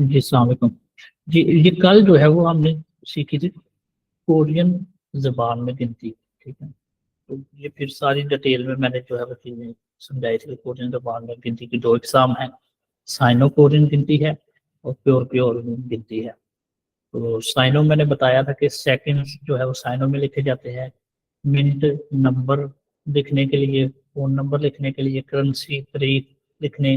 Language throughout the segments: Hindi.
जी अस्सलाम वालेकुम। जी ये कल जो है वो हमने सीखी थी कोरियन ज़बान में गिनती, ठीक है? तो ये फिर सारी डिटेल में मैंने जो है वो चीज़ें समझाई थी। कोरियन ज़बान में गिनती की 2 अक़साम हैं, साइनो कोरियन गिनती है और प्योर गिनती है। तो साइनो मैंने बताया था कि सेकंड्स जो है वो साइनो में लिखे जाते हैं, मिनट नंबर लिखने के लिए, फ़ोन नंबर लिखने के लिए, करेंसी, तारीख लिखने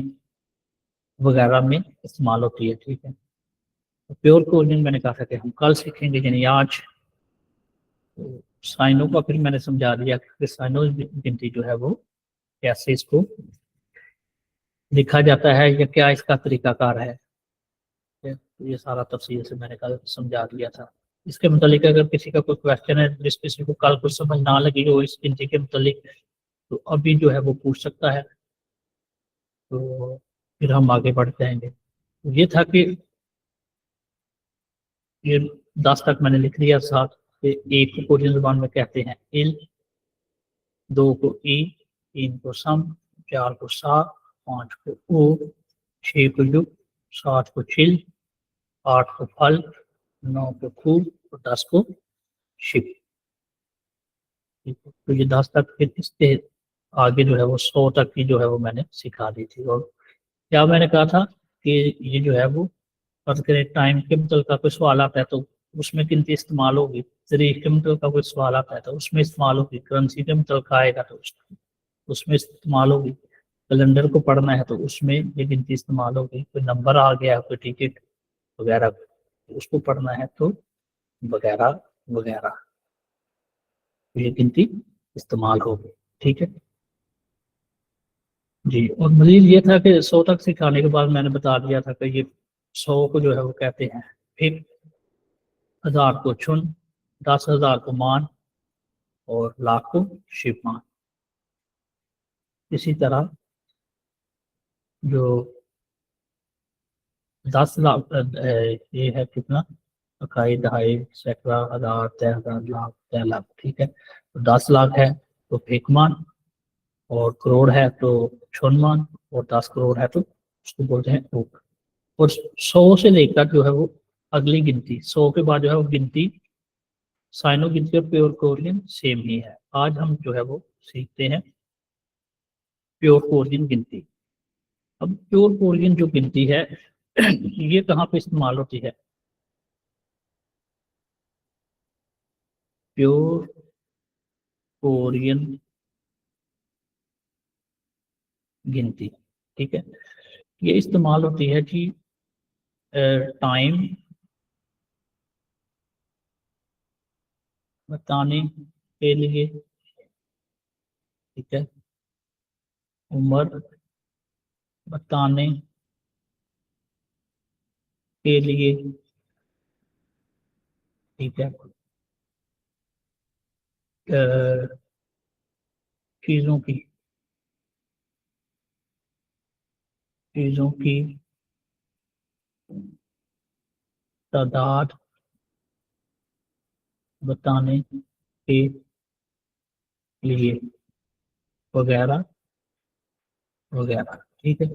वगैरह में इस्तेमाल होती है, ठीक है? तो प्योर कोरियन मैंने कहा था कि हम कल सीखेंगे यानी आज। तो साइनो का फिर मैंने समझा दिया कि साइनो गिनती जो है वो कैसे इसको लिखा जाता है या क्या इसका तरीकाकार है। ये सारा तफसील से मैंने कल समझा दिया था। इसके मुतालिक अगर किसी का कोई क्वेश्चन है जिस किसी को कल कुछ समझ ना लगी हो इस गिनती के मुतालिक, तो अभी जो है वो पूछ सकता है, तो फिर हम आगे बढ़ जाएंगे। तो ये था कि ये 10 तक मैंने लिख दिया, साथ कि 1 को कोरियन ज़ुबान में कहते हैं इल, 2 को ई, 3 को सम, 4 को सा, 5 को ओ, 6 को यु, 7 को चिल, 8 को फल, 9 को खूब और 10 को शिप। तो ये 10 तक, फिर इसके आगे जो है वो 100 तक की जो है वो मैंने सिखा दी थी। और क्या मैंने कहा था कि ये जो है वो फर्ज करें टाइम के मतलब का कोई सवाल आता है तो उसमें गिनती इस्तेमाल होगी, तारीख के मतलब का कोई सवाल आता है तो उसमें इस्तेमाल होगी, करेंसी के मतलब का आएगा तो उसमें इस्तेमाल होगी, कैलेंडर को पढ़ना है तो उसमें ये गिनती इस्तेमाल होगी, कोई नंबर आ गया, कोई टिकट वगैरह तो उसको पढ़ना है तो वगैरह वगैरह ये गिनती इस्तेमाल होगी, ठीक है जी। और मजीद ये था कि 100 तक सिखाने के बाद मैंने बता दिया था कि ये 100 को जो है वो कहते हैं फिर, 1000 को छुन, 10,000 को मान और लाख को शिव मान। इसी तरह जो 10 लाख ये है कितना, इकाई, दहाई, सैकड़ा, हजार, 10,000, लाख, 10 लाख, ठीक है। तो 10 लाख है तो फेकमान, और करोड़ है तो छुनमान, और 10 करोड़ है तो उसको बोलते हैं ओक। और 100 से लेकर जो है वो अगली गिनती, 100 के बाद जो है वो गिनती साइनो गिनती और प्योर कोरियन सेम ही है। आज हम जो है वो सीखते हैं प्योर कोरियन गिनती। अब प्योर कोरियन जो गिनती है ये कहाँ पे इस्तेमाल होती है? प्योर कोरियन गिनती, ठीक है, ये इस्तेमाल होती है कि टाइम बताने के लिए, ठीक है, उम्र बताने के लिए, ठीक है, चीज़ों की चीज़ों की तादाद बताने के लिए वगैरह वगैरह, ठीक है।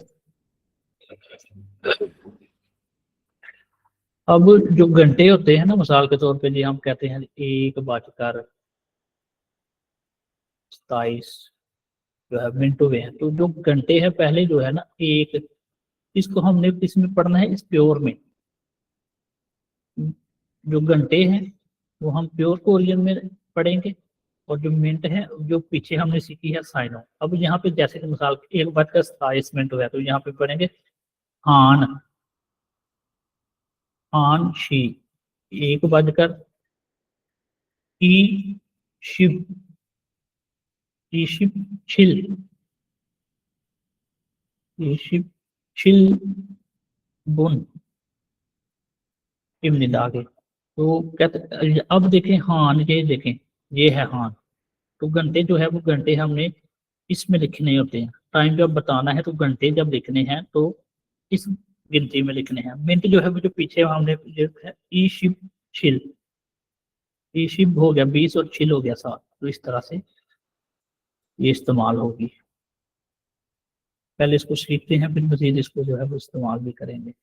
अब जो घंटे होते हैं ना, मिसाल के तौर पे जी हम कहते हैं 1:27 जो है मिनट हुए हैं, तो जो घंटे हैं पहले जो है ना एक, इसको हमने किसमें पढ़ना है? इस प्योर में। जो घंटे हैं वो हम प्योर कोरियन में पढ़ेंगे, और जो मिनट है जो पीछे हमने सीखी है साइनो। अब यहाँ पे जैसे कि मिसाल 1:27 हुआ है तो यहाँ पे पढ़ेंगे हान, हान शी, 1 ई शिव, ई शिव छिल, ई शिव छिल बुन इब्न दागे। तो कहते अब देखें हान, ये देखें ये है हान। तो घंटे जो है वो घंटे हमने इसमें लिखने होते हैं, टाइम जब बताना है तो घंटे जब लिखने हैं तो इस गिनती में लिखने हैं। मिनट जो है वो जो पीछे हमने लिखा है ई शिव छिल, ई शिव हो गया 20 और छिल हो गया 7, तो इस तरह से ये इस्तेमाल होगी। पहले इसको सीखते हैं फिर मजीद इसको जो है वो इस्तेमाल भी करेंगे।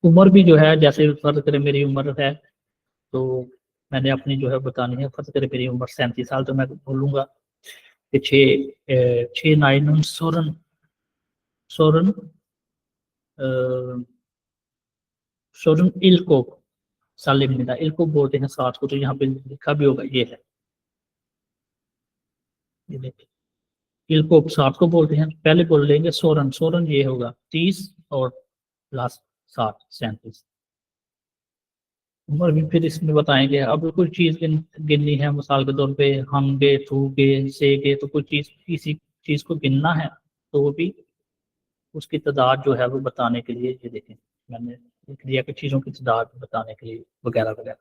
उम्र भी जो है, जैसे फर्ज करें मेरी उम्र है, तो मैंने अपनी जो है बतानी है। फर्ज करें मेरी उम्र 37 साल, तो मैं बोलूंगा कि छः नाइन सोरन सोरन सोरन इल्को सालिमिदा इल्को बोलते हैं 7 को, तो यहाँ पे लिखा भी होगा, ये है, ये देखिए इल्को 7 को बोलते हैं। पहले बोल लेंगे सोरन, सोरन ये होगा 30 और प्लस 7, 37। उम्र भी फिर इसमें बताएंगे। अब कोई चीज गिननी है, मिसाल के तौर पे हमगे, थूगे, सेगे, तो कोई चीज, किसी चीज को गिनना है, तो वो भी उसकी तादाद जो है वो बताने के लिए, ये देखें मैंने लिख दिया कि चीजों की तादाद बताने के लिए वगैरह वगैरह।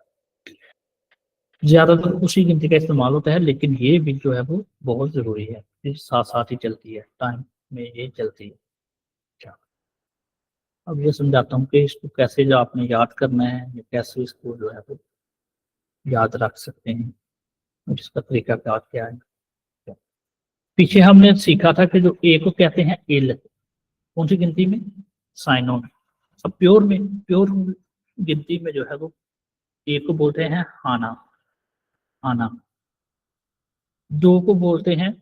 ज्यादातर उसी गिनती का इस्तेमाल होता है, लेकिन ये भी जो है वो बहुत जरूरी है, फिर साथ साथ ही चलती है, टाइम में ये चलती है। अच्छा, अब ये समझाता हूँ कि इसको कैसे जो आपने याद करना है, या कैसे इसको जो है वो याद रख सकते हैं, और इसका तरीका कार क्या है। पीछे हमने सीखा था कि जो ए को कहते हैं इल, कौन सी गिनती में, साइनों में। अब प्योर गिनती में जो है वो ए को बोलते हैं हाना, आना। दो को बोलते हैं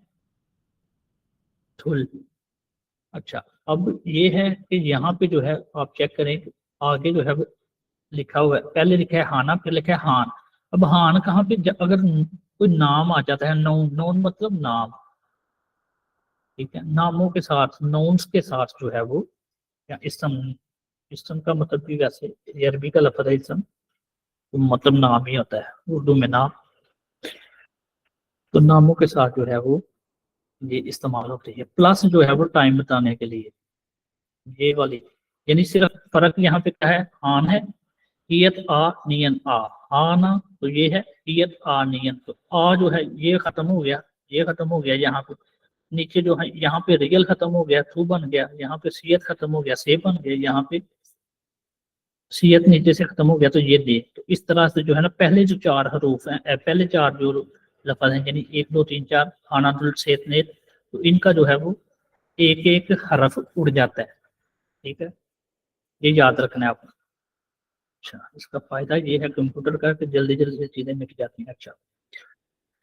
थुल। अच्छा, अब ये है कि यहाँ पे जो है आप चेक करें कि आगे जो है वो लिखा हुआ है, पहले लिखा है हाना, फिर लिखा है हान। अब हान कहाँ पे, अगर कोई नाम आ जाता है, नोन, नोन मतलब नाम, ठीक है, नामों के साथ, नोन्स के साथ जो है वो, या इसम, इसम का मतलब भी वैसे ये अरबी का लफ्ज है इसम, तो मतलब नाम ही होता है उर्दू में नाम। तो नामों के साथ जो है वो ये इस्तेमाल होती है। प्लस जो है वो टाइम बताने के लिए, ये वाली, यानी सिर्फ फर्क यहाँ पे क्या है, आन है, ईयत आ नियन आ, आना, तो ये है ईयत आ नियन, तो आ जो है ये खत्म हो गया, ये खत्म हो गया यहाँ पे, नीचे जो है यहाँ पे रियल खत्म हो गया, थू बन गया, यहाँ पे सीयत खत्म हो गया, से बन गया, यहाँ पे सीयत नीचे से खत्म हो गया, तो ये दे। तो इस तरह से जो है ना, पहले जो 4 हरूफ हैं, पहले 4 जो लफज हैं, यानी 1 2 3 4, खाना दुल सेत नेत, तो इनका जो है वो एक एक हरफ उड़ जाता है, ठीक है, ये याद रखना है आपको। अच्छा, इसका फायदा ये है कंप्यूटर का कि जल्दी जल्दी से चीजें मिट जाती हैं। अच्छा,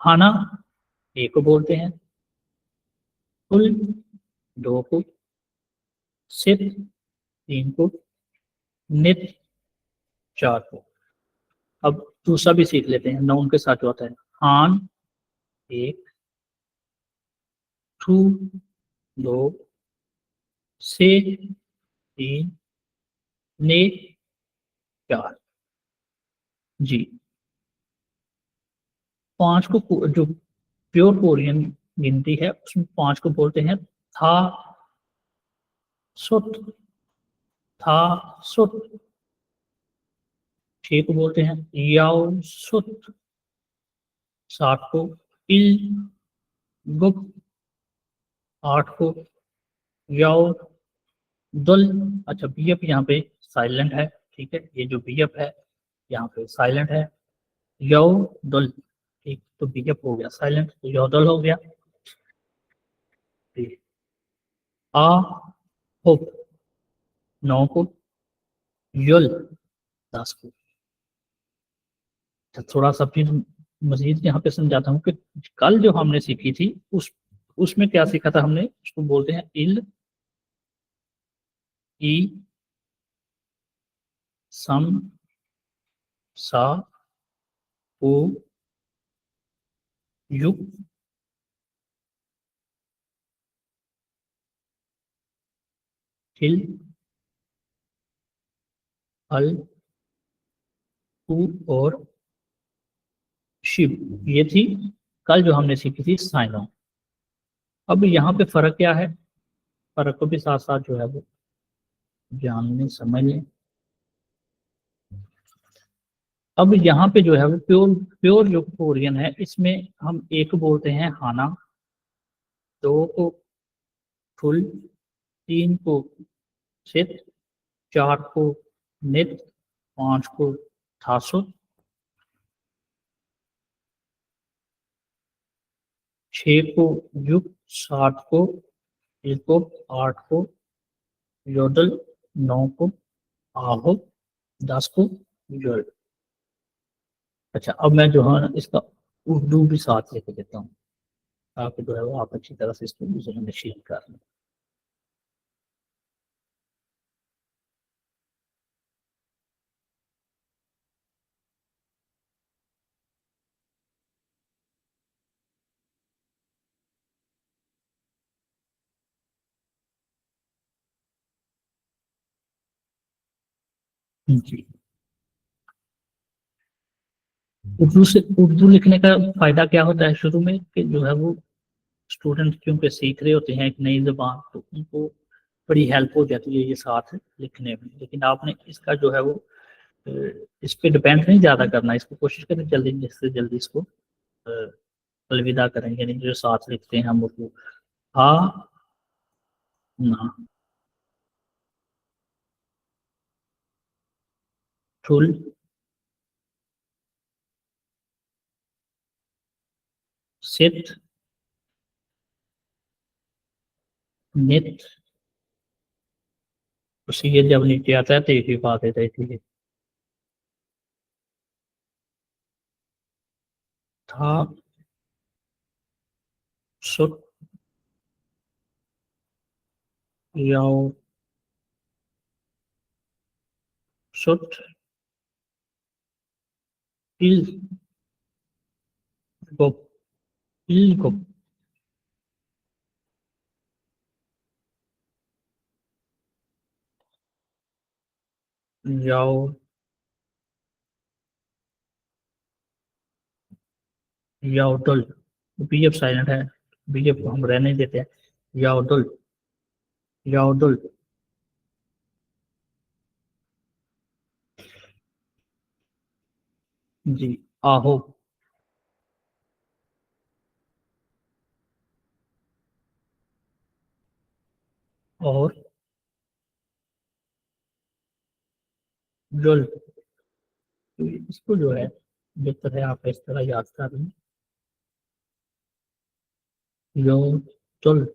खाना एक को बोलते हैं, कुल 2 को, सित 3 को, नित 4 को। अब दूसरा भी सीख लेते हैं, नाउन के साथ जो होता है, हान 1, थू 2, से 3, ने 4। जी, 5 को, जो प्योर कोरियन गिनती है उसमें 5 को बोलते हैं था, सुत, था, सुत। 6 को बोलते हैं याओ सुत, 7 को इल गुप, 8 को याओ दुल। अच्छा, बीएफ यहाँ पे साइलेंट है, ठीक है, ये जो बीएफ है यहाँ पे साइलेंट है, याओ दुल, ठीक, तो बीएफ हो गया साइलेंट, तो यौदल हो गया। ठीक। आ हुप 9 को, युल 10 को। तो थोड़ा सा फिर मजीद यहाँ पे समझाता हूँ कि कल जो हमने सीखी थी उसमें क्या सीखा था हमने, उसको बोलते हैं इल, ई, सम, सा, ओ, युग, हिल, हल, टू और शिव। ये थी कल जो हमने सीखी थी साइनों। अब यहाँ पे फर्क क्या है, फर्क को भी साथ साथ जो है वो जानने समझने। अब यहाँ पे जो है वो प्योर प्योर जो कोरियन है, इसमें हम एक बोलते हैं हाना, 2 को फुल, 3 को सित, 4 को नित, 5 को थासुत, 6 को युग, 7 को इल्को, 8 को योडल 9 को, आहो 10 को, योल। अच्छा, अब मैं जो है इसका उर्दू भी साथ लेके देता हूँ, ताकि जो है वो आप अच्छी तरह से इसको नशीन कर लें। जी, उर्दू लिखने का फायदा क्या होता है शुरू में, कि जो है वो स्टूडेंट क्योंकि सीख रहे होते हैं एक नई जबान, तो उनको बड़ी हेल्प हो जाती है ये साथ लिखने में। लेकिन आपने इसका जो है वो अ, इस पे डिपेंड नहीं ज़्यादा करना, इसको कोशिश करें जल्दी जिससे जल्दी इसको अलविदा करें, यानी जो साथ लिखते हैं हम उसको हा ना, ठुल, सित, नित। उसी ये जब नीचे आता है तो एक ही बात है, इसलिए था, सुट, याओ, सुट, इल, गो, इल, गो, याओ, याउदुल। बीएफ साइलेंट है, बीएफ को हम रहने देते हैं। याउदुल, याउदुल। जी, आहो, और जुल। तो इसको जो है जिस तरह आप इस तरह याद कर लें, यो, जुल,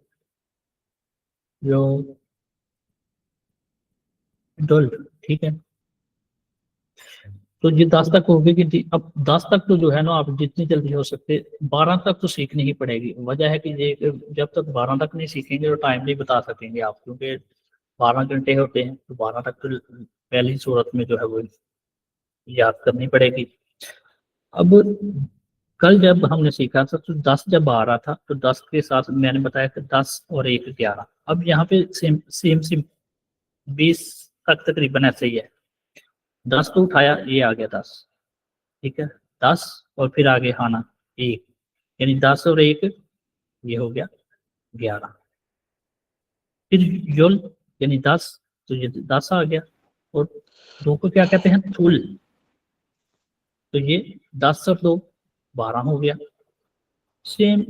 यो, जुल। ठीक है, तो ये 10 तक होगी कि अब 10 तक तो जो है ना आप जितनी जल्दी हो सकते 12 तक तो सीखनी ही पड़ेगी। वजह है कि ये जब तक 12 तक नहीं सीखेंगे तो टाइम नहीं बता सकेंगे आप, क्योंकि 12 घंटे होते हैं, तो 12 तक तो पहली सूरत में जो है वो याद करनी पड़ेगी। अब कल जब हमने सीखा था तो 10 जब आ रहा था तो 10 के साथ मैंने बताया कि 10 और 1 11। अब यहाँ पे सेम सेम सेम 20 तक तकरीबन ऐसे ही है। 10 को उठाया, ये आ गया 10। ठीक है, 10 और फिर आगे आना 1, यानी 10 और 1 ये हो गया 11। फिर युल, यानी 10, तो ये 10 आ गया। और 2 को क्या कहते हैं, थुल, तो ये 10 और 2 12 हो गया। सेम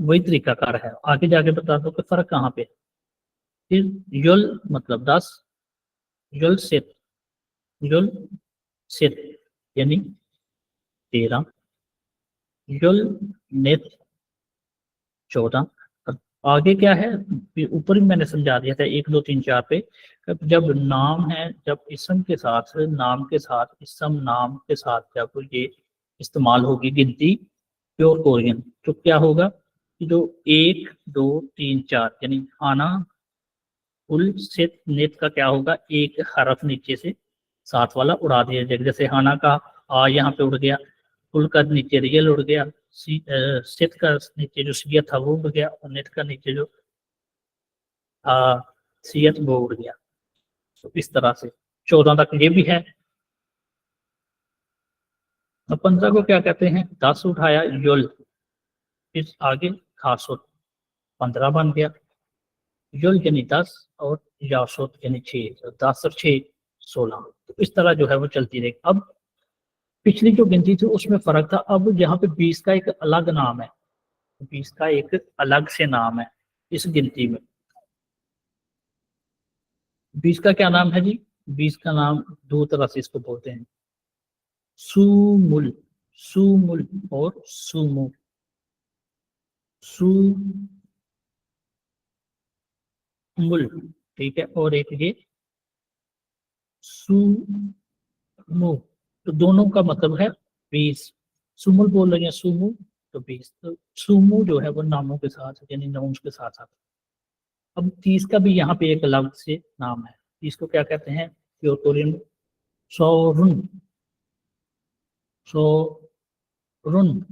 वही तरीका कार है, आगे जाके बता दो कि फर्क कहाँ पे है। फिर युल मतलब 10, युल सित, युल सित यानी 13, युल नित 14। अब आगे क्या है, फिर ऊपर भी मैंने समझा दिया था 1 2 3 4 पे। जब नाम है, जब इसम के साथ, नाम के साथ, इसम नाम के साथ जब ये इस्तेमाल होगी गिनती प्योर कोरियन, तो क्या होगा कि जो 1 2 3 4 यानी आना, कुल से नेत का क्या होगा, एक हरफ नीचे से साथ वाला उड़ा दिया जाएगा। जैसे हाना का आ यहाँ पे उड़ गया, कुल का नीचे रियल उड़ गया, सित का नीचे जो सियत था वो उड़ गया, और नेट का नीचे जो आ, सियत वो उड़ गया। तो इस तरह से 14 तक ये भी है। अब 15 को क्या कहते हैं, 10 उठाया युल, फिर आगे खासुत 15 बन गया। युल यानी 10 और यासुत यानी 6, 10 और 6 16। तो इस तरह जो है वो चलती रहेगी। अब पिछली जो गिनती थी उसमें फर्क था, अब यहाँ पे 20 का एक अलग नाम है, 20 का एक अलग से नाम है इस गिनती में। 20 का क्या नाम है जी, 20 का नाम दो तरह से इसको बोलते हैं, सुमुल, सुमुल और सुमु। सुमुल ठीक है, और एक ये सुमो, तो दोनों का मतलब है 20। सुमुल बोल रहे हैं सुमो, तो 20, तो सुमो जो है वो नामों के साथ यानी नाउन्स के साथ साथ। अब 30 का भी यहाँ पे एक अलग से नाम है, 30 को क्या कहते हैं, प्योटोरियन सोरुन, सोरुन,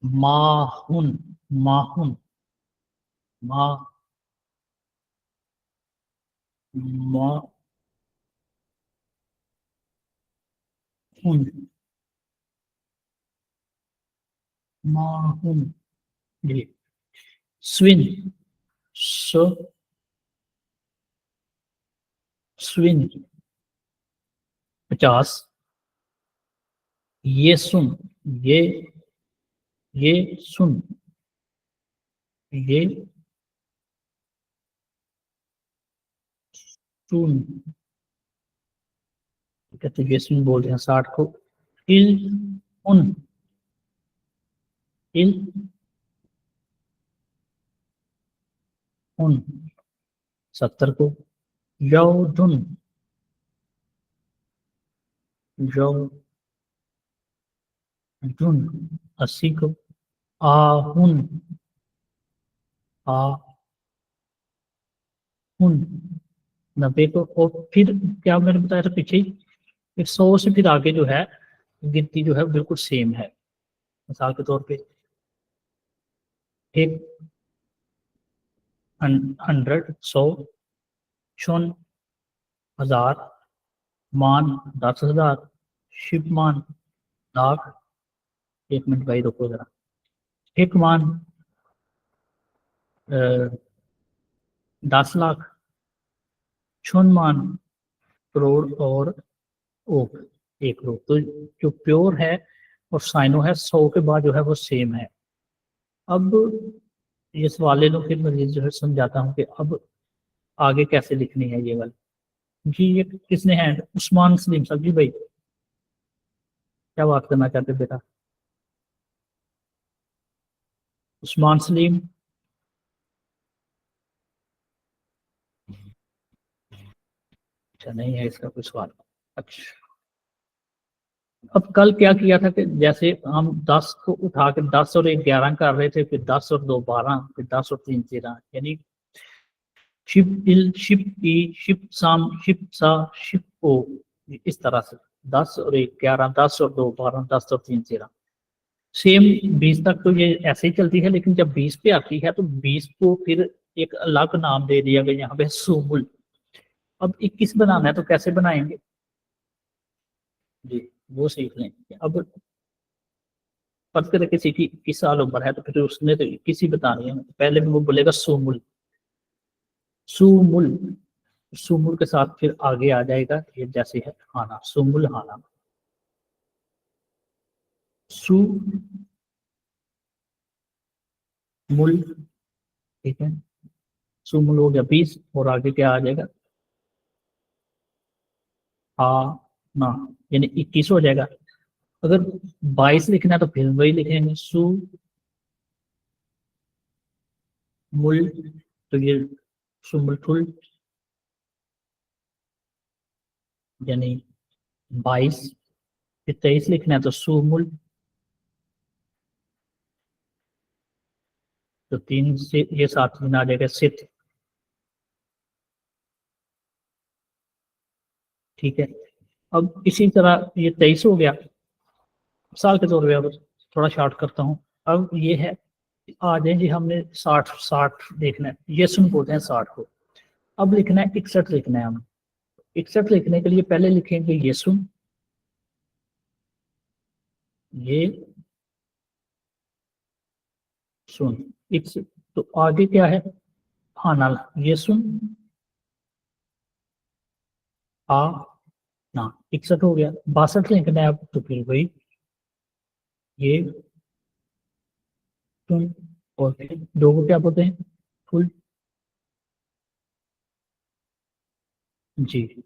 माहुन, माहुन, मा, माहुन, माहुन, जी। स्विन, सो, स्विन 50, ये सुन, ये ये सुन, ये सुन, कहते ये सुन बोलते हैं 60 को। इल उन, इल उन 70 को। यौधुन, यौधुन 80 को। आहुन, आहुन 90 को। और फिर क्या मैंने बताया था पीछे ही, 100 से फिर आगे जो है गिनती जो है बिल्कुल सेम है। मिसाल के तौर पे एक 100 100, शुन 1000, मान 10,000, शिव मान लाख। 1 मिनट भाई रुको जरा। एक मान 10 लाख, शुन मान करोड़, और ओक 1 करोड़। तो जो प्योर है और साइनो है 100 के बाद जो है वो सेम है। अब इस वाले को फिर मैं जो है समझाता हूँ कि अब आगे कैसे लिखनी है ये वाली। जी ये किसने है, उस्मान सलीम साहब जी, भाई क्या बात करना चाहते बेटा, उस्मान सलीम। अच्छा नहीं है इसका कोई सवाल। अच्छा, अब कल क्या किया था कि जैसे हम 10 को उठा के 10 और 1 11 कर रहे थे, फिर 10 और 2 12, फिर 10 और 3 13, यानी शिप इल, शिप ई, शिप साम, शिप सा, शिप ओ, इस तरह से 10 और 1 11, 10 और 2 12, 10 और 3 13। सेम 20 तक तो ये ऐसे ही चलती है, लेकिन जब 20 पे आती है तो 20 को फिर एक अलग नाम दे दिया गया यहाँ पे, सुमुल। अब 21 बनाना है तो कैसे बनाएंगे जी, वो सीख लेंगे। अब फर्ज करें किसी की 21 साल उम्र है तो फिर उसने तो 21 ही बतानी है, तो पहले भी वो बोलेगा सुमुल, सुमुल, सुमुल के साथ फिर आगे आ जाएगा ये जैसे है हाना, सुमुल हाना, सुमुल, ठीक है। सुमुल हो गया 20, और आगे क्या आ जाएगा, हा ना, यानी 21 हो जाएगा। अगर 22 लिखना है तो फिर वही लिखेंगे, सु मुल, तो ये सुमुल फुल, यानी 22। फिर 23 लिखना है तो सुमुल, तो 3 से ये 7 दिन आ जाएगा सित, ठीक है। अब इसी तरह ये 23 हो गया, साल के तौर पे अब थोड़ा शॉर्ट करता हूँ। अब ये है, आ जाए जी हमने 60 60 देखना है, ये सुन बोलते हैं 60 को। अब लिखना है 61 लिखना है हम। 61 लिखने के लिए पहले लिखेंगे ये सुन, ये सुन, इक्स, तो आगे क्या है, हाना, ये सुन, आ ना, 61 हो गया। 62 लिखना है अब तो फिर वही ये सुन, और फिर 2 को क्या बोलते हैं, फुल, जी।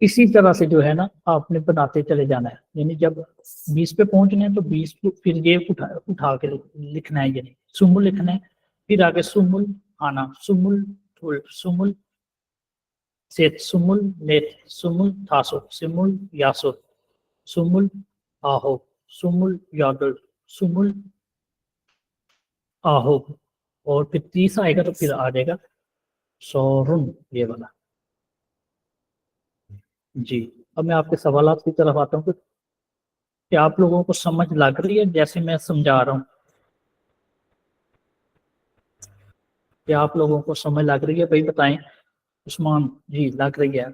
इसी तरह से जो है ना आपने बनाते चले जाना है, यानी जब 20 पे पहुंचना है तो 20 को फिर ये उठा के लिखना है, यानी सुमुल लिखना है, फिर आगे सुमुल आना, सुमुल फुल सुमुल सेत सुमुल नेत सुमुल थासो सिमुल यासो सुमुल आहो सुमुल यादल सुमुल आहो। और फिर 30 आएगा तो फिर आ जाएगा सोरुन, ये वाला। जी, अब मैं आपके सवाल की तरफ आता हूँ कि क्या आप लोगों को समझ लग रही है जैसे मैं समझा रहा हूँ? क्या आप लोगों को समझ लग रही है भाई, बताएं। उस्मान जी लग रही है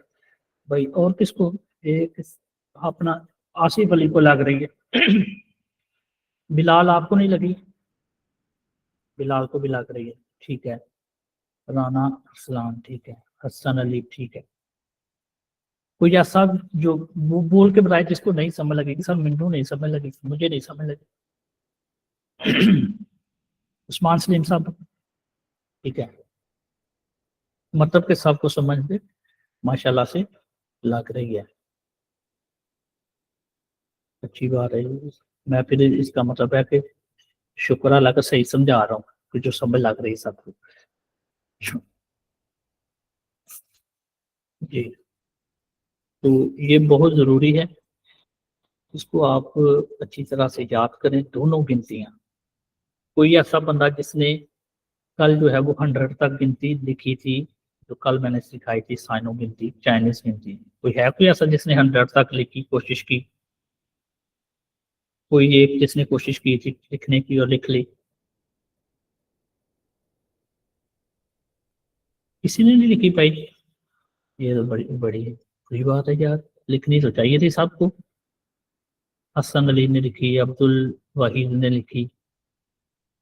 भाई, और किसको? एक अपना आसिफ अली को लग रही है। बिलाल आपको नहीं लगी? बिलाल को भी लग रही है, ठीक है। राना अरसलान ठीक है, हसन अली ठीक है। कोई ऐसा जो वो बोल के बताए जिसको नहीं समझ लगेगी? सर मिन्नू नहीं समझ लगी, मुझे नहीं समझ लगी। उस्मान सलीम साहब ठीक है, मतलब के सबको समझ में माशाल्लाह से लग रही है, अच्छी बात है। मैं फिर इसका मतलब है कि शुक्र अल्लाह का सही समझा रहा हूँ कि जो समझ लग रही है सबको। जी, तो ये बहुत ज़रूरी है, इसको आप अच्छी तरह से याद करें, दोनों गिनतियाँ। कोई ऐसा बंदा जिसने कल जो है वो 100 तक गिनती लिखी थी, जो कल मैंने सिखाई थी साइनो गिनती, चाइनीज गिनती, कोई है कोई ऐसा जिसने 100 तक लिखी, कोशिश की? कोई एक जिसने कोशिश की थी लिखने की और लिख ली? किसी ने नहीं लिखी पाई? ये तो बड़ी बड़ी बुरी बात है यार, लिखनी तो चाहिए थी सबको। हसन अली ने लिखी, अब्दुल वाहिद ने लिखी,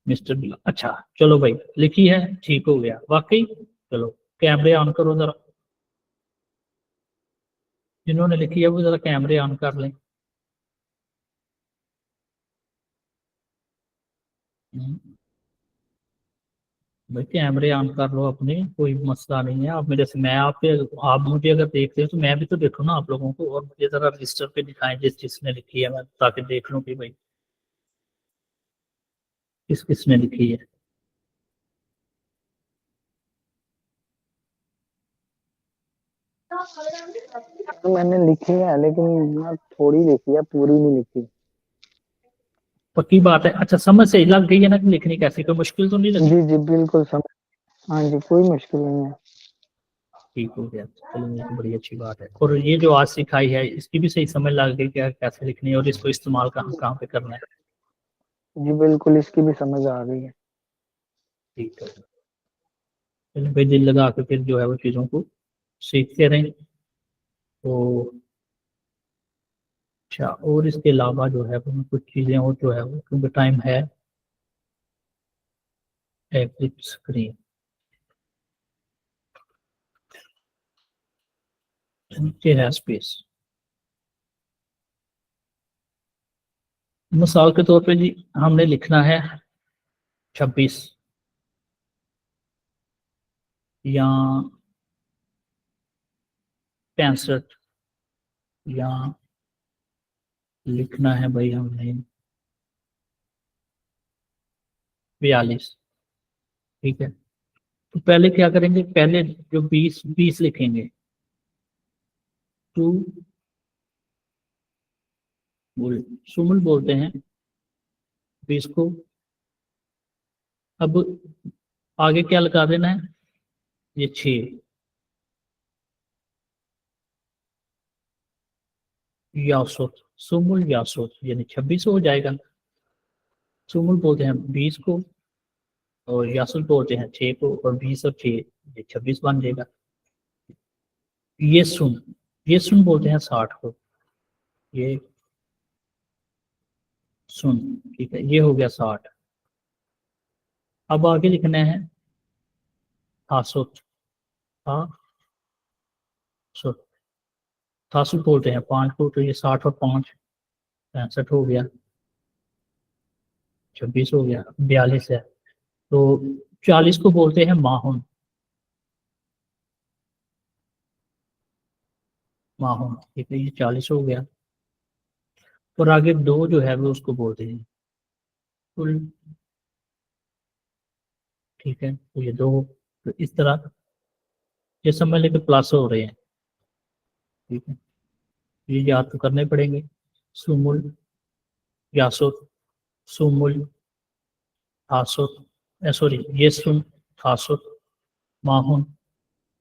मिस्टर बिला, अच्छा चलो भाई लिखी है, ठीक हो गया वाकई। चलो कैमरे ऑन करो जरा, जिन्होंने लिखी है वो जरा कैमरे ऑन कर लें। भाई कैमरे ऑन कर लो अपने, कोई मसला नहीं है। आप मेरे से, मैं आप पे, आप मुझे अगर देखते हो तो मैं भी तो देखूँ ना आप लोगों को, और मुझे जरा रजिस्टर पे दिखाएं जिस जिसने लिखी है, मैं ताकि देख लूँ कि भाई किस किसने लिखी है। तो मैंने लिखी है लेकिन मैं थोड़ी लिखी है, पूरी नहीं लिखी। पक्की बात है? अच्छा, समझ सही लग गई है ना कि लिखनी कैसी, कोई मुश्किल तो नहीं लगी? जी जी बिल्कुल समझ। हाँ जी, कोई मुश्किल नहीं है। ठीक हो गया, चलो ये तो बड़ी अच्छी बात है। और ये जो आज सिखाई है इसकी भी सही समझ लग गई क्या कैसे लिखनी है और इसको इस्तेमाल कहाँ कहाँ पे करना है? जी बिल्कुल, इसकी भी समझ आ गई है। ठीक है, चलिए भाई दिल लगा के फिर जो है वो चीज़ों को सीखते रहें। तो अच्छा, और इसके अलावा जो है वो कुछ चीज़ें और जो है वो, क्योंकि टाइम है, एग्जिट स्क्रीन, नीचे है स्पेस। मिसाल के तौर पे जी, हमने लिखना है 26, या 65, या लिखना है भाई हमने 42, ठीक है। तो पहले क्या करेंगे, पहले जो 20 लिखेंगे, टू बोल सुमल बोलते हैं 20 को। अब आगे क्या लगा देना है, ये 6, यासोत सुमुल यासोत, यानी 26 हो जाएगा। सुमुल बोलते हैं 20 को, और यासुल बोलते हैं 6 को, और 20 और 6 ये 26 बन जाएगा। ये सुन, ये सुन बोलते हैं 60 को, ये सुन, ठीक है, ये हो गया 60। अब आगे लिखना है थासुत, था सुत, थासुत बोलते हैं 5 को, तो ये 60 और 5 65 हो गया, 26 हो गया, 42 है। तो 40 को बोलते हैं माहुन, माहुन, ठीक है, ये 40 हो गया। और आगे 2 जो है वो उसको बोलते हैं कुल, ठीक है, तो ये 2, तो इस तरह ये समझ लेके प्लस हो रहे हैं, ठीक है। ये याद तो करने पड़ेंगे। सुमुल, यासुर, सुमुल, हासुर, सॉरी ये सुन, हासुर, माहुन,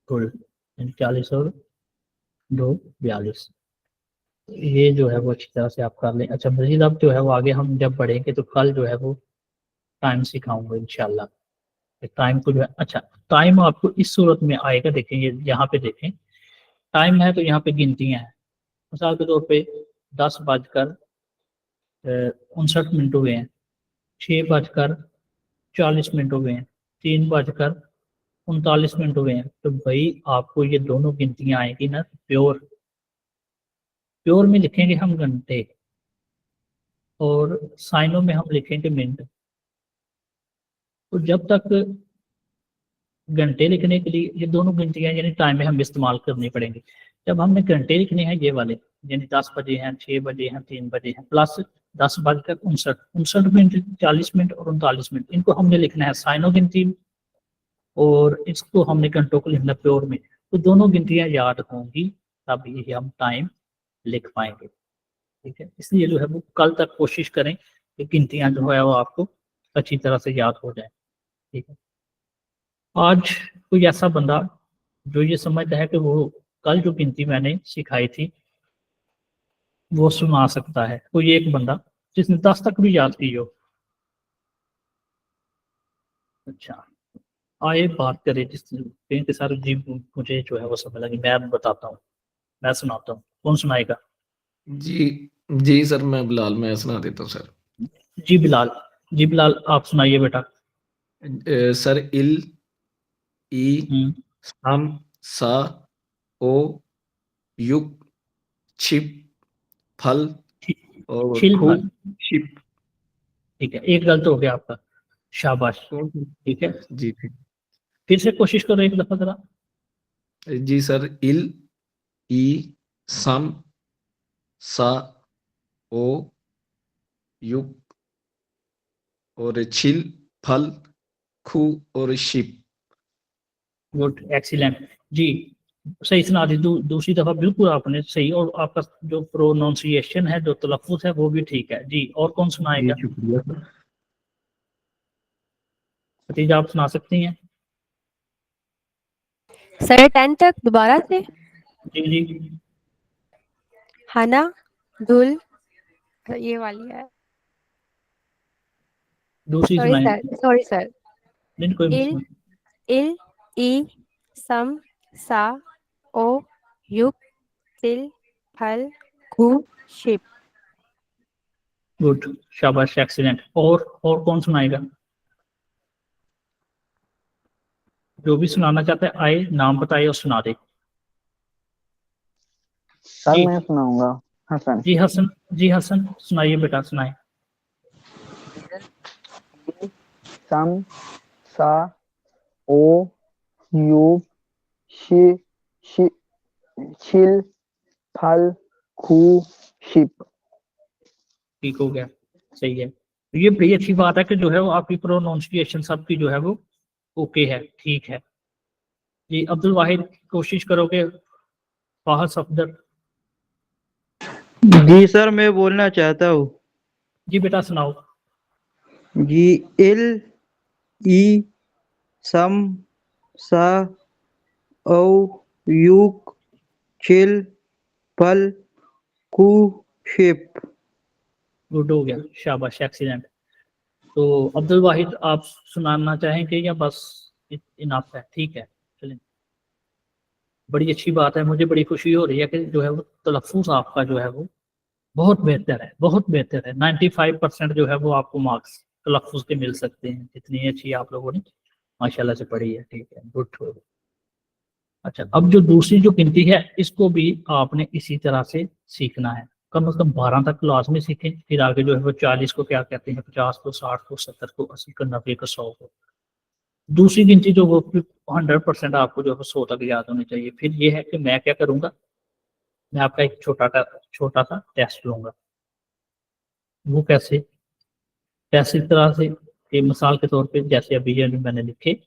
कुल, 40 और 2 42। ये जो है वो अच्छी तरह से आप कर लें। अच्छा मजीद अब जो है वो आगे हम जब बढ़ेंगे तो कल जो है वो टाइम सिखाऊंगा इंशाल्लाह। टाइम को जो है, अच्छा टाइम आपको इस सूरत में आएगा, देखें ये यहाँ पे देखें, टाइम है तो यहाँ पे गिनतियां हैं। मिसाल के तौर पे 10:59 हुए हैं, 6:40 हुए हैं, 3:39 हुए हैं। तो भाई आपको ये दोनों गिनतियां आएगी ना प्योर, प्योर में लिखेंगे हम घंटे और साइनों में हम लिखेंगे मिनट। तो जब तक घंटे लिखने के लिए ये दोनों गिनतियां यानी टाइम में हम इस्तेमाल करनी पड़ेंगी। जब हमने घंटे लिखने हैं ये वाले, यानी 10 बजे हैं, 6 बजे हैं, 3 बजे हैं, प्लस 10:59, 59 मिनट, 40 मिनट और 39 मिनट, इनको हमने लिखना है साइनो गिनती में और इसको हमने घंटों को लिखना प्योर में। तो दोनों गिनतियां याद होंगी तब ये हम टाइम लिख पाएंगे, ठीक है। इसलिए जो है वो कल तक कोशिश करें कि गिनतियां जो है वो आपको अच्छी तरह से याद हो जाए, ठीक है। आज कोई ऐसा बंदा जो ये समझता है कि वो कल जो गिनती मैंने सिखाई थी वो सुना सकता है, कोई एक बंदा जिसने 10 तक भी याद की हो। अच्छा आइए बात करें जिस के सारे जी, मुझे जो है वो समझ लगी, मैं बताता हूँ, मैं सुनाता हूँ, कौन सुनाएगा? जी जी सर, मैं बिलाल, मैं सुना देता हूँ सर। जी बिलाल, जी बिलाल आप सुनाइए बेटा। सर इल, ई, हम्म, सम, सा, ओ, युग, छिप, फल और छिल खू, फल, छिप। ठीक है, एक गलत हो गया आपका, शाबाश, कौन सी? ठीक है। जी ठीक। फिर से कोशिश करो एक दफा जरा। जी सर इल, ई, सम, सा, ओ, युग और छिल, फल, खू और शिप। गुड, एक्सीलेंट जी, सही सुना दी। दूसरी दफा बिल्कुल आपने सही, और आपका जो प्रोनाउंसिएशन है, जो तलफ्फुज है वो भी ठीक है जी। और कौन जी सुनाएगा? शुक्रिया सर। खतीजा आप सुना सकती हैं? सर 10 तक दोबारा से। जी जी, हना, धुल, ये वाली है। दूसरी सॉरी सुनाए। Sir, sorry sir. नहीं कोई इल, मसला इल, ई, सम, सा, ओ, युग, तिल, फल, खू, शिप। गुड, शाबाश, एक्सीलेंट। और कौन सुनाएगा? जो भी सुनाना चाहता है आए, नाम बताए और सुना दे। सर जी मैं सुनाऊंगा। हसन, जी हसन, जी हसन सुनाइए बेटा, सुनाए। सम, सा, ओ, यू, शि, शि, छिल, फल, खू, शिप। ठीक हो गया, सही है। तो ये बड़ी अच्छी बात है कि जो है वो आपकी प्रोनाउंसिएशन सबकी जो है वो ओके है, ठीक है जी। अब्दुल वाहिद कोशिश करोगे? फाहद सफदर, जी सर, मैं बोलना चाहता हूँ। जी बेटा सुनाओ। जी इल, ई, सम, सा, औ, युग, चिल, फल, कू, शिप। गुड हो गया, शाबाश, एक्सीलेंट। तो अब्दुल वाहिद आप सुनाना चाहेंगे या बस इनाफ है? ठीक है, चलें। बड़ी अच्छी बात है, मुझे बड़ी खुशी हो रही है कि जो है वो तलफ़्फ़ुज़ आपका जो है वो बहुत बेहतर है, बहुत बेहतर है। 95% जो है वो आपको मार्क्स तलफ़्फ़ुज़ के मिल सकते हैं, जितनी अच्छी आप लोगों ने माशाल्लाह से पढ़ी है, ठीक है, गुड। अच्छा अब जो दूसरी जो गिनती है इसको भी आपने इसी तरह से सीखना है, कम से कम 12 तक क्लास में सीखें, फिर आगे जो है वो 40 को क्या कहते हैं, 50 को, 60 को, 70 को, 80 को, 90 को, 100 को। दूसरी गिनती जो वो 100% आपको जो है 100 तक याद होनी चाहिए। फिर ये है कि मैं क्या करूंगा, मैं आपका एक छोटा सा टेस्ट लूंगा। वो कैसे? टेस्ट इस तरह से कि मिसाल के तौर पे जैसे अभी ये मैंने लिखे,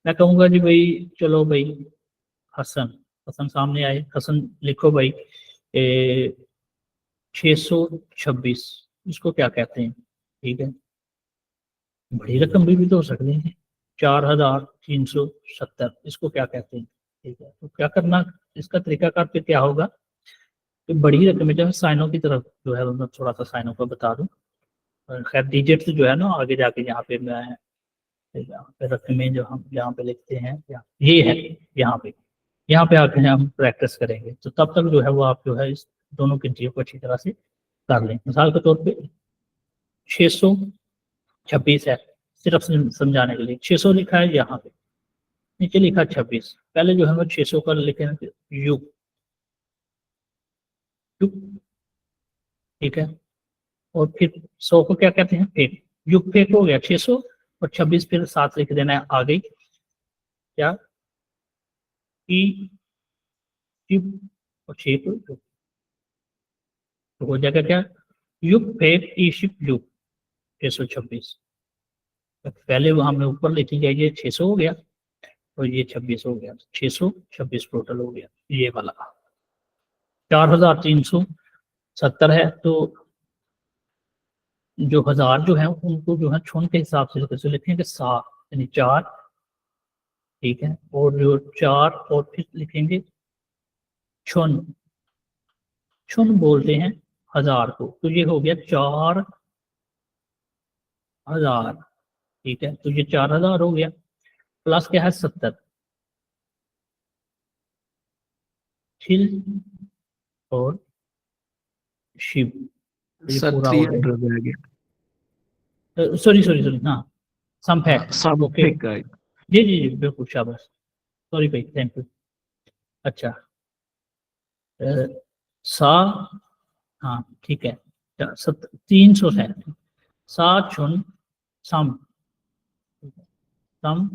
मैं कहूंगा जी भाई चलो भाई हसन, हसन सामने आए, हसन लिखो भाई। 626 इसको क्या कहते हैं? ठीक है, बड़ी रकम भी तो हो सकती है। 4370 इसको क्या कहते हैं? ठीक है, तो क्या करना, इसका तरीकाकार फिर क्या होगा कि बड़ी रकम जो है साइनों की तरफ जो है मैं थोड़ा सा साइनों को बता दूं। खैर डिजिट जो है ना आगे जाके यहाँ पे मैं, यहाँ पे रकमें जो हम यहाँ पे लिखते हैं ये है, यहाँ पे आके हम प्रैक्टिस करेंगे। तो तब तक जो है वो आप जो है इस दोनों गिनतियों को अच्छी तरह से कर लें। मिसाल के तौर पे 626 है, सिर्फ समझाने के लिए 600 लिखा है, यहाँ पे नीचे लिखा 26। पहले जो है वो 600 का लिखेंगे युग, ठीक है, और फिर 100 को क्या कहते हैं? फेक। युग फेक हो गया 600 और 26 फिर साथ लिख देना है आगे क्या, ई शिप और शेप, तो हो जाएगा क्या, युग फेक ई शिप युग 626। पहले वो हमने ऊपर लिखी जाइए 600 हो गया और ये 26 हो गया, 626 टोटल हो गया ये वाला। 4370 है, तो जो हजार जो है उनको जो है छुन के हिसाब से कैसे लिखेंगे? 7 यानी 4, ठीक है, और जो 4 और फिर लिखेंगे छुन, छुन बोलते हैं हजार को, तो ये हो गया 4000, ठीक है, तो ये 4000 हो गया। प्लस क्या है? 70 छिल और शिव, ये सर पूरा हो गया। 300 रह गया। सॉरी सॉरी सॉरी, हाँ सम है, सब ओके, फेक है। जी जी जी बिल्कुल, शाबाश, सॉरी भाई, थैंक यू। अच्छा, सा, हाँ ठीक है, 300 है, 7 छुन सम, सम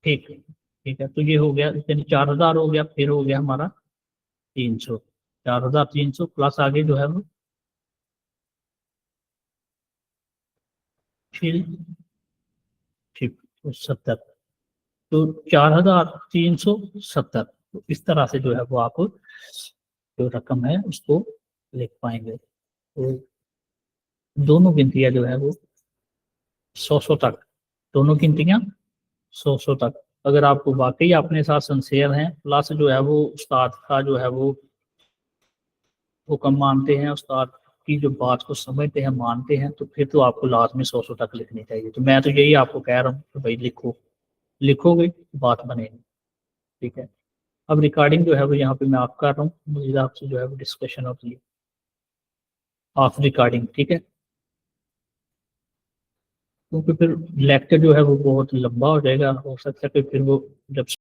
ठीक, ठीक है, तो ये हो गया, यानी 4000 हो गया, फिर हो गया हमारा 300, 4300 प्लस आगे जो है वो छिल छिप 70, तो 4370, तो इस तरह से जो है वो आप जो रकम है उसको लिख पाएंगे। तो दोनों गिनतियां जो है वो 100 तक, दोनों गिनतियां 100 तक, अगर आपको वाकई अपने साथ सिंसियर हैं, प्लस जो है वो उस्ताद का जो है वो हुक्म मानते हैं, उस्ताद की जो बात को समझते हैं, मानते हैं, तो फिर तो आपको लाजमी 100 तक लिखनी चाहिए। तो मैं तो यही आपको कह रहा हूँ कि भाई लिखो, लिखोगे बात बनेगी, ठीक है। अब रिकॉर्डिंग जो है वो यहाँ पे मैं आप कर रहा हूँ, मुझे आपसे जो है वो डिस्कशन होती है ऑफ रिकॉर्डिंग, ठीक है, क्योंकि फिर लेक्चर जो है वो बहुत लंबा हो जाएगा, हो सकता है कि फिर वो जब